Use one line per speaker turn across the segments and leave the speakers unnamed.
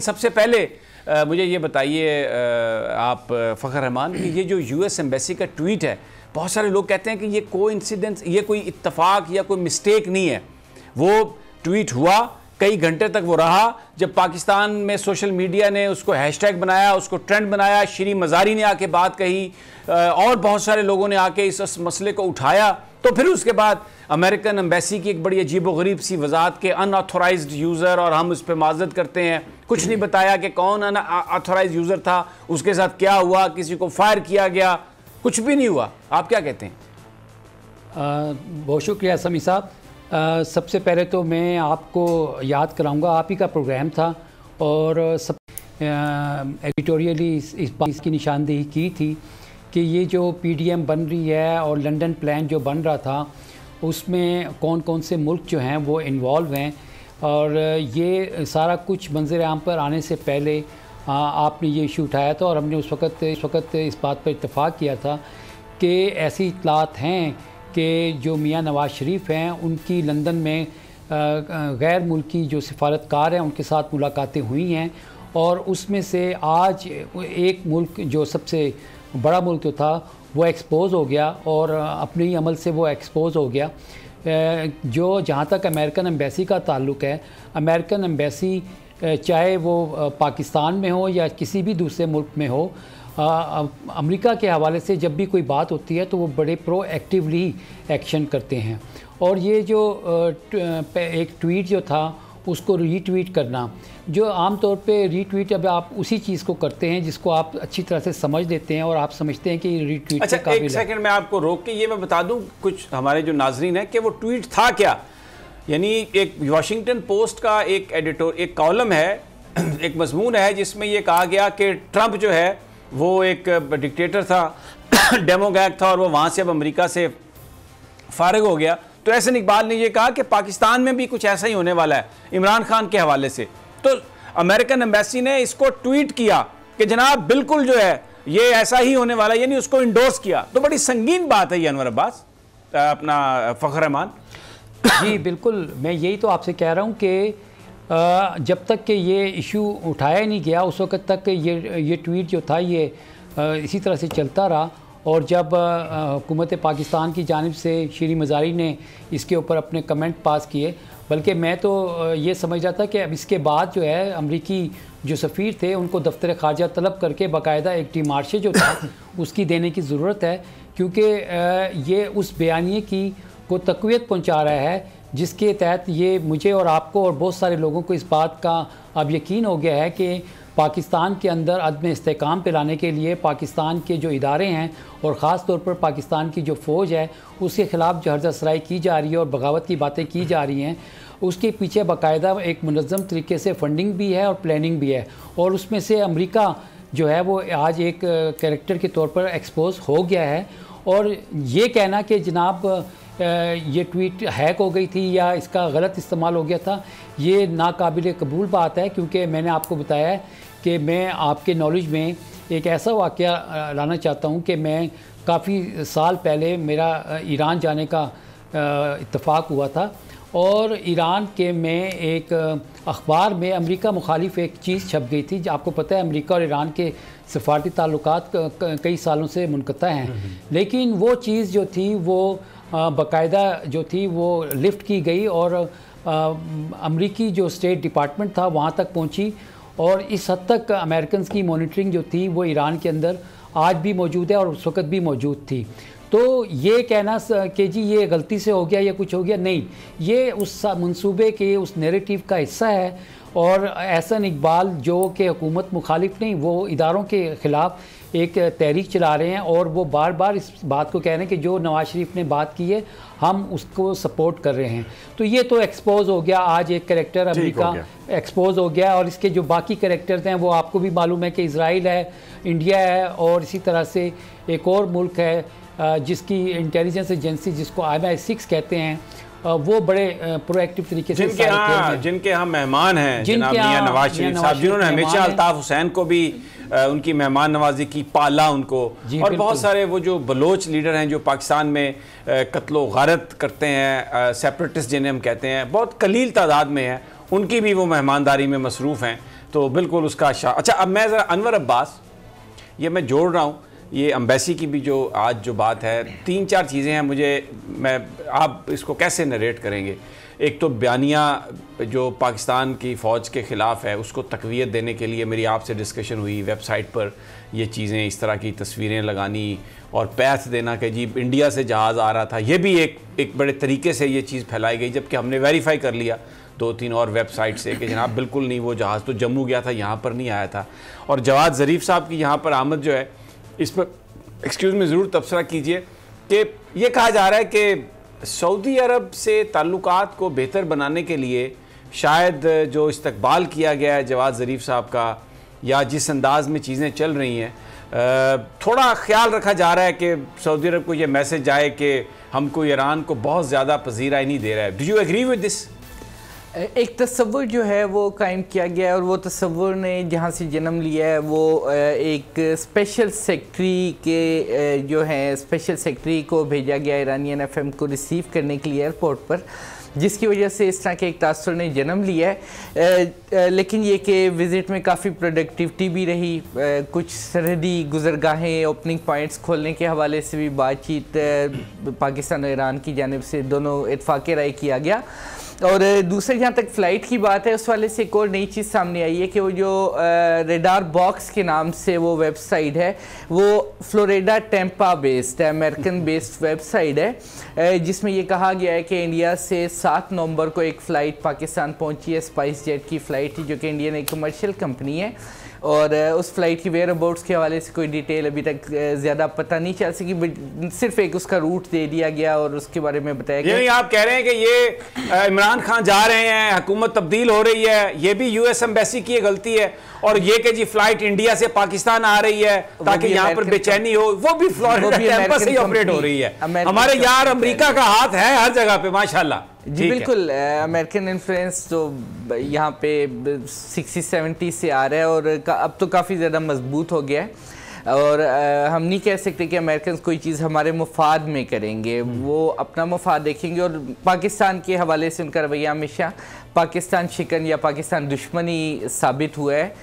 सबसे पहले मुझे ये बताइए आप फ़खर रहमान कि ये जो यूएस एम्बेसी का ट्वीट है, बहुत सारे लोग कहते हैं कि ये कोइंसिडेंस, ये कोई इत्तेफाक या कोई मिस्टेक नहीं है। वो ट्वीट हुआ, कई घंटे तक वो रहा। जब पाकिस्तान में सोशल मीडिया ने उसको हैशटैग बनाया, उसको ट्रेंड बनाया, श्री मज़ारी ने आके बात कही और बहुत सारे लोगों ने आके इस मसले को उठाया, तो फिर उसके बाद अमेरिकन एम्बेसी की एक बड़ी अजीबोगरीब सी वजाहत के अनऑथोराइज्ड यूज़र, और हम उस पर माजरत करते हैं, कुछ नहीं बताया कि कौन अनऑथोराइज्ड यूज़र था, उसके साथ क्या हुआ, किसी को फायर किया गया, कुछ भी नहीं हुआ। आप क्या कहते हैं?
बहुत शुक्रिया समी साहब। सबसे पहले तो मैं आपको याद कराऊंगा, आप ही का प्रोग्राम था और सब एडिटोरियली इस बात की निशानदेही की थी कि ये जो पीडीएम बन रही है और लंदन प्लान जो बन रहा था, उसमें कौन कौन से मुल्क जो हैं वो इन्वॉल्व हैं, और ये सारा कुछ मंजर आम पर आने से पहले आपने ये इशू उठाया था और हमने उस वक़्त इस बात पर इत्तफ़ाक़ किया था कि ऐसी इत्तलात हैं कि जो मियाँ नवाज़ शरीफ हैं उनकी लंदन में गैर मुल्की जो सिफारतकार हैं उनके साथ मुलाकातें हुई हैं, और उसमें से आज एक मुल्क जो सबसे बड़ा मुल्क जो था वो एक्सपोज़ हो गया और अपने ही अमल से वो एक्सपोज़ हो गया। जो जहाँ तक अमेरिकन एम्बेसी का ताल्लुक़ है, अमेरिकन एम्बेसी चाहे वो पाकिस्तान में हो या किसी भी दूसरे मुल्क में हो, अमेरिका के हवाले से जब भी कोई बात होती है तो वो बड़े प्रोएक्टिवली एक्शन करते हैं। और ये जो एक ट्वीट जो था उसको रीट्वीट करना, जो आम तौर पे रीट्वीट, अब आप उसी चीज़ को करते हैं जिसको आप अच्छी तरह से समझ लेते हैं और आप समझते हैं कि रीट्वीट
अच्छा, एक सेकंड मैं आपको रोक के ये मैं बता दूं कुछ हमारे जो नाजरीन है कि वो ट्वीट था क्या। यानी एक वाशिंगटन पोस्ट का एक कॉलम है, एक मजमून है जिसमें ये कहा गया कि ट्रंप जो है वो एक डिक्टेटर था, डेमोक्रेट था, और वो वहाँ से अब अमेरिका से फारिग हो गया। तो एहसन इकबाल ने ये कहा कि पाकिस्तान में भी कुछ ऐसा ही होने वाला है इमरान खान के हवाले से। तो अमेरिकन एम्बेसी ने इसको ट्वीट किया कि जनाब बिल्कुल जो है ये ऐसा ही होने वाला है, यानी उसको इंडोर्स किया। तो बड़ी संगीन बात है ये अनवर अब्बास, अपना फ़खर रहमान।
जी बिल्कुल, मैं यही तो आपसे कह रहा हूँ कि जब तक कि ये इशू उठाया नहीं गया उस वक़्त तक ये ट्वीट जो था ये इसी तरह से चलता रहा। और जब हुकूमत पाकिस्तान की जानिब से श्री मज़ारी ने इसके ऊपर अपने कमेंट पास किए, बल्कि मैं तो ये समझ रहा था कि अब इसके बाद जो है अमरीकी जो सफ़ीर थे उनको दफ्तर ख़ारजा तलब करके बाकायदा एक डिमार्शे जो था उसकी देने की ज़रूरत है, क्योंकि ये उस बयानिए की को तक़वियत पहुँचा रहा है जिसके तहत ये मुझे और आपको और बहुत सारे लोगों को इस बात का अब यकीन हो गया है कि पाकिस्तान के अंदर अदम इस्तेकाम पे लाने के लिए पाकिस्तान के जो इदारे हैं और ख़ास तौर पर पाकिस्तान की जो फ़ौज है उसके ख़िलाफ़ जो हर्जा सराई की जा रही है और बगावत की बातें की जा रही हैं, उसके पीछे बाकायदा एक मुनज़्ज़म तरीके से फ़ंडिंग भी है और प्लानिंग भी है। और उसमें से अमेरिका जो है वो आज एक कैरेक्टर के तौर पर एक्सपोज हो गया है। और ये कहना कि जनाब ये ट्वीट हैक हो गई थी या इसका गलत इस्तेमाल हो गया था, ये नाकाबिल कबूल बात है, क्योंकि मैंने आपको बताया है कि मैं आपके नॉलेज में एक ऐसा वाक़या लाना चाहता हूँ कि मैं काफ़ी साल पहले मेरा ईरान जाने का इत्तेफाक हुआ था, और ईरान के में एक अखबार में अमेरिका मुखालिफ एक चीज़ छप गई थी। आपको पता है अमेरिका और ईरान के सफारती ताल्लुकात कई सालों से मुनक़ता हैं, लेकिन वो चीज़ जो थी वो बाकायदा जो थी वो लिफ्ट की गई और अमरीकी जो स्टेट डिपार्टमेंट था वहाँ तक पहुँची, और इस हद तक अमेरिकन की मॉनिटरिंग जो थी वो ईरान के अंदर आज भी मौजूद है और उस वक़्त भी मौजूद थी। तो ये कहना कि जी ये गलती से हो गया या कुछ हो गया, नहीं, ये उस मंसूबे के उस नैरेटिव का हिस्सा है। और एहसन इकबाल जो कि हुकूमत मुखालिफ नहीं, वो इदारों के ख़िलाफ़ एक तहरीक चला रहे हैं और वो बार बार इस बात को कह रहे हैं कि जो नवाज़ शरीफ ने बात की है हम उसको सपोर्ट कर रहे हैं। तो ये तो एक्सपोज हो गया, आज एक कैरेक्टर अमेरिका एक्सपोज हो गया, और इसके जो बाकी कैरेक्टर्स हैं वो आपको भी मालूम है कि इज़राइल है, इंडिया है, और इसी तरह से एक और मुल्क है जिसकी इंटेलिजेंस एजेंसी जिसको MI6 कहते हैं, वो बड़े प्रोएक्टिव तरीके से
जिनके हम मेहमान हैं जनाब मियां नवाज शरीफ साहब, जिन्होंने हमेशा अल्ताफ़ हुसैन को भी उनकी मेहमान नवाजी की, पाला उनको, और बहुत सारे वो जो बलोच लीडर हैं जो पाकिस्तान में कत्लो गारत करते हैं, सेपरेटिस्ट जिन्हें हम कहते हैं, बहुत कलील तादाद में हैं, उनकी भी वो मेहमानदारी में मसरूफ़ हैं। तो बिल्कुल उसका अच्छा, अब मैं ज़रा अनवर अब्बास, ये मैं जोड़ रहा हूँ, ये एम्बेसी की भी जो आज जो बात है, 3-4 चीज़ें हैं आप इसको कैसे नरेट करेंगे। एक तो बयानिया जो पाकिस्तान की फ़ौज के ख़िलाफ़ है उसको तक़वियत देने के लिए मेरी आपसे डिस्कशन हुई, वेबसाइट पर ये चीज़ें इस तरह की तस्वीरें लगानी और पैथ देना कि जी इंडिया से जहाज़ आ रहा था, ये भी एक बड़े तरीके से ये चीज़ फैलाई गई, जबकि हमने वेरीफाई कर लिया 2-3 और वेबसाइट से कि जनाब बिल्कुल नहीं, वो जहाज़ तो जम्मू गया था, यहाँ पर नहीं आया था। और जवाद ज़रीफ़ साहब की यहाँ पर आमद जो है, इस पर एक्सक्यूज़ में ज़रूर तबसरा कीजिए कि ये कहा जा रहा है कि सऊदी अरब से ताल्लुकात को बेहतर बनाने के लिए शायद जो इस्तकबाल किया गया है जवाद ज़रीफ़ साहब का, या जिस अंदाज़ में चीज़ें चल रही हैं, थोड़ा ख्याल रखा जा रहा है कि सऊदी अरब को ये मैसेज जाए कि हमको ईरान को बहुत ज़्यादा पजीराई नहीं दे रहा है। Do you agree with this?
एक तस्वुर जो है वो कायम किया गया है और वो तस्वुर ने जहाँ से जन्म लिया है वो एक स्पेशल सेक्रेटरी के जो है स्पेशल सेक्रेटरी को भेजा गया ईरानियन एफएम को रिसीव करने के लिए एयरपोर्ट पर, जिसकी वजह से इस तरह के एक तासुर ने जन्म लिया है। लेकिन ये कि विज़िट में काफ़ी प्रोडक्टिविटी भी रही, कुछ सरहदी गुजरगाहें, ओपनिंग पॉइंट्स खोलने के हवाले से भी बातचीत पाकिस्तान और ईरान की जानिब से दोनों इत्फाक़ राय किया गया। और दूसरे जहाँ तक फ़्लाइट की बात है उस वाले से एक और नई चीज़ सामने आई है कि वो जो रेडार बॉक्स के नाम से वो वेबसाइट है वो फ्लोरिडा टेम्पा बेस्ड है, अमेरिकन बेस्ड वेबसाइट है, जिसमें ये कहा गया है कि इंडिया से 7 नवंबर को एक फ़्लाइट पाकिस्तान पहुंची है, स्पाइस जेट की फ़्लाइट थी जो कि इंडियन एक कमर्शियल कंपनी है, और उस फ्लाइट की वेयर अबाउट्स के हवाले से कोई डिटेल अभी तक ज़्यादा पता नहीं चल सकी, सिर्फ एक उसका रूट दे दिया गया और उसके बारे में बताया गया।
ये आप कह रहे हैं कि ये इमरान खान जा रहे हैं, हुकूमत तब्दील हो रही है, ये भी यूएस एम्बेसी की गलती है, और ये कि जी फ्लाइट इंडिया से पाकिस्तान आ रही है ताकि यहाँ पर बेचैनी हो, वो भी फ्लोरिडा टेम्पा से ही ऑपरेट हो रही है। हमारे यार अमेरिका का हाथ है हर जगह पे माशाल्लाह।
जी बिल्कुल, अमेरिकन इन्फ्लुएंस तो यहाँ पे 60-70 से आ रहा है और अब तो काफ़ी ज़्यादा मजबूत हो गया है, और हम नहीं कह सकते कि अमेरिकन कोई चीज़ हमारे मुफाद में करेंगे, वो अपना मुफाद देखेंगे। और पाकिस्तान के हवाले से उनका रवैया हमेशा पाकिस्तान शिकन या पाकिस्तान दुश्मनी साबित हुआ है,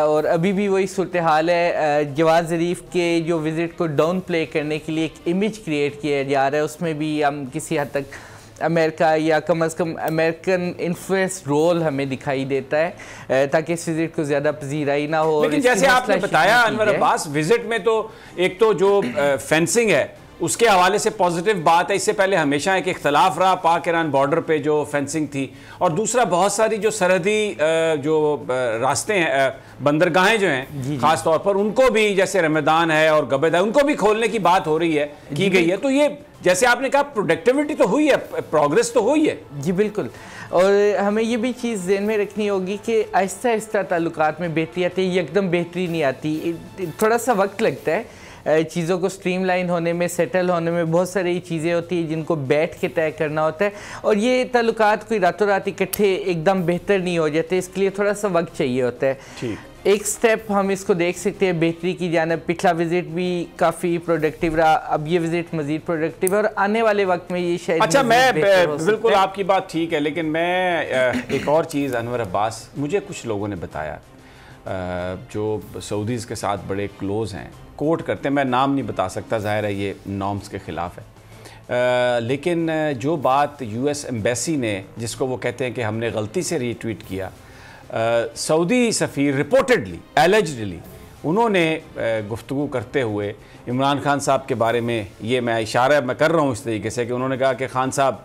और अभी भी वही सूरत हाल है। जवाद ज़रीफ़ के जो विज़िट को डाउन प्ले करने के लिए एक इमेज क्रिएट किया जा रहा है, उसमें भी हम किसी हद तक अमेरिका या कम अज़ कम अमेरिकन इन्फ्लुएंस रोल हमें दिखाई देता है, ताकि इस विज़िट को ज़्यादा पजीराई ना हो।
लेकिन जैसे आपने बताया अनवर अब्बास, विज़िट में तो एक तो जो फेंसिंग है उसके हवाले से पॉजिटिव बात है, इससे पहले हमेशा एक इख्तलाफ रहा पाक ईरान बॉर्डर पे जो फेंसिंग थी, और दूसरा बहुत सारी जो सरहदी जो रास्ते हैं, बंदरगाहें जो हैं ख़ास तौर पर, उनको भी जैसे रमदान है और गबद है उनको भी खोलने की बात हो रही है, की गई है। तो ये जैसे आपने कहा प्रोडक्टिविटी तो हुई है, प्रोग्रेस तो हुई है। जी बिल्कुल,
और हमें ये भी चीज़ ज़हन में रखनी होगी कि आहिस्ता आहिस्ता ताल्लुकात में बेहतरी आती है, एकदम बेहतरी नहीं आती, थोड़ा सा वक्त लगता है चीज़ों को स्ट्रीमलाइन होने में, सेटल होने में। बहुत सारी चीज़ें होती हैं जिनको बैठ के तय करना होता है, और ये ताल्लुकात कोई रातों रात इकट्ठे एकदम बेहतर नहीं हो जाते, इसके लिए थोड़ा सा वक्त चाहिए होता है। एक स्टेप हम इसको देख सकते हैं बेहतरी की जानिब। पिछला विजिट भी काफ़ी प्रोडक्टिव रहा, अब ये विजिट मज़ीद प्रोडक्टिव है और आने वाले वक्त में ये शायद
अच्छा, मैं बिल्कुल आपकी बात ठीक है, लेकिन मैं एक और चीज़ अनवर अब्बास, मुझे कुछ लोगों ने बताया जो सऊदीज़ के साथ बड़े क्लोज़ हैं, कोट करते हैं, मैं नाम नहीं बता सकता, ज़ाहिर है ये नॉर्म्स के ख़िलाफ़ है, लेकिन जो बात यूएस एम्बेसी ने, जिसको वो कहते हैं कि हमने गलती से रीट्वीट किया, सऊदी सफ़ीर रिपोर्टेडली एलिजिडली उन्होंने गुफ्तगू करते हुए इमरान खान साहब के बारे में, ये मैं इशारा मैं कर रहा हूँ इस तरीके से कि उन्होंने कहा कि खान साहब,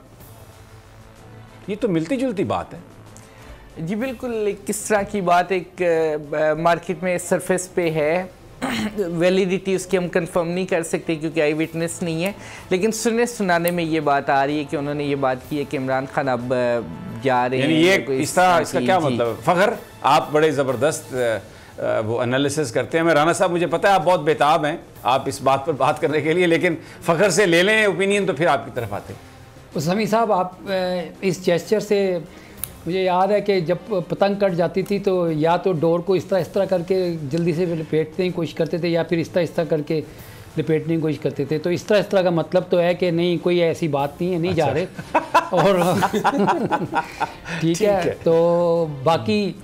ये तो मिलती जुलती बात है।
जी बिल्कुल, किस तरह की बात एक मार्केट में सरफेस पे है, वैलिडिटी उसकी हम कंफर्म नहीं कर सकते क्योंकि आई विटनेस नहीं है, लेकिन सुनने सुनाने में ये बात आ रही है कि उन्होंने ये बात की है कि इमरान खान अब जा रहे हैं।
ये इसका क्या मतलब? फ़खर, आप बड़े ज़बरदस्त वो एनालिसिस करते हैं। मैं राना साहब, मुझे पता है आप बहुत बेताब हैं आप इस बात पर बात करने के लिए, लेकिन फ़खर से ले लें ओपिनियन तो फिर आपकी तरफ आते हैं।
समी साहब, आप इस जेस्चर से मुझे याद है कि जब पतंग कट जाती थी तो या तो डोर को इस तरह करके जल्दी से लपेटने की कोशिश करते थे, या फिर इस तरह करके लपेटने की कोशिश करते थे। तो इस तरह का मतलब तो है कि नहीं, कोई ऐसी बात नहीं है, नहीं जा रहे। और ठीक है, तो बाकी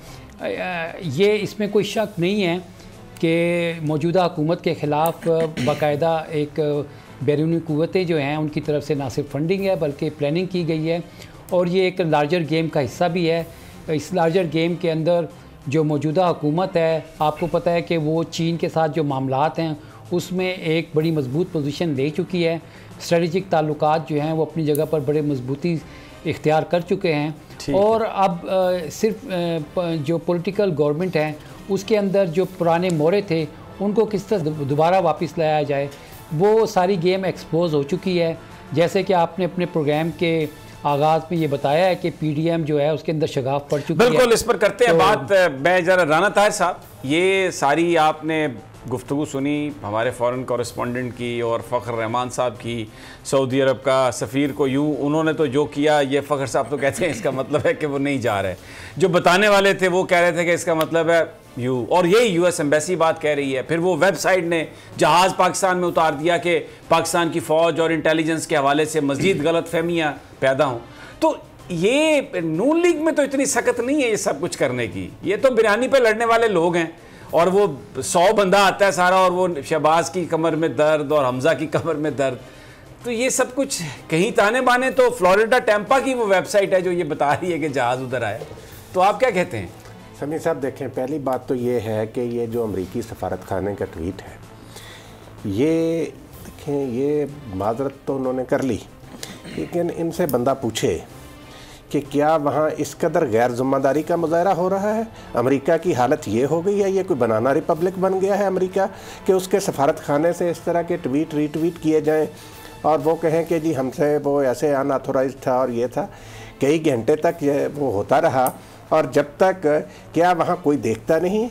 ये इसमें कोई शक नहीं है कि मौजूदा हुकूमत के ख़िलाफ़ बाकायदा एक बैरूनी क़ुव्वतें जो हैं उनकी तरफ से ना सिर्फ फंडिंग है बल्कि प्लानिंग की गई है, और ये एक लार्जर गेम का हिस्सा भी है। इस लार्जर गेम के अंदर जो मौजूदा हुकूमत है, आपको पता है कि वो चीन के साथ जो मामलात हैं उसमें एक बड़ी मजबूत पोजीशन ले चुकी है। स्ट्रेटजिक ताल्लुकात जो हैं वो अपनी जगह पर बड़े मजबूती इख्तियार कर चुके हैं, और अब सिर्फ जो पॉलिटिकल गवर्नमेंट है उसके अंदर जो पुराने मोरे थे उनको किस तरह दोबारा वापस लाया जाए, वो सारी गेम एक्सपोज हो चुकी है। जैसे कि आपने अपने प्रोग्राम के आगाज़ में ये बताया है कि पीडीएम जो है उसके अंदर शगाफ पड़ चुकी है।
बिल्कुल, इस पर करते हैं बात। मैं ज़रा राना ताहिर साहब, ये सारी आपने गुफ्तगू सुनी हमारे फ़ॉरेन कॉरेस्पॉन्डेंट की और फ़खर रहमान साहब की, सऊदी अरब का सफ़ीर को यूँ उन्होंने तो जो किया, ये फ़खर साहब तो कहते हैं इसका मतलब है कि वो नहीं जा रहे, जो बताने वाले थे वो कह रहे थे कि इसका मतलब है यू, और यही यूएस एम्बेसी बात कह रही है। फिर वो वेबसाइट ने जहाज़ पाकिस्तान में उतार दिया कि पाकिस्तान की फ़ौज और इंटेलिजेंस के हवाले से मज़ीद गलत फहमियाँ पैदा हों। तो ये नून लीग में तो इतनी सख्त नहीं है ये सब कुछ करने की, ये तो बिरयानी पे लड़ने वाले लोग हैं, और वो 100 बंदा आता है सारा, और वो शहबाज की कमर में दर्द और हमजा की कमर में दर्द। तो ये सब कुछ कहीं ताने बाने तो फ्लोरिडा टैंपा की वो वेबसाइट है जो ये बता रही है कि जहाज़ उधर आया। तो आप क्या कहते हैं?
समीर साहब देखें, पहली बात तो ये है कि ये जो अमरीकी सफारत खाने का ट्वीट है, ये देखें, ये माजरत तो उन्होंने कर ली, लेकिन इनसे बंदा पूछे कि क्या वहाँ इस कदर गैर ज़िम्मेदारी का मुजाहरा हो रहा है? अमेरिका की हालत ये हो गई है, ये कोई बनाना रिपब्लिक बन गया है अमेरिका कि उसके सफारत खाने से इस तरह के ट्वीट रीट्वीट किए जाएं और वो कहें कि जी हमसे वो ऐसे अनऑथोराइज था और ये था। कई घंटे तक ये वो होता रहा, और जब तक क्या वहाँ कोई देखता नहीं?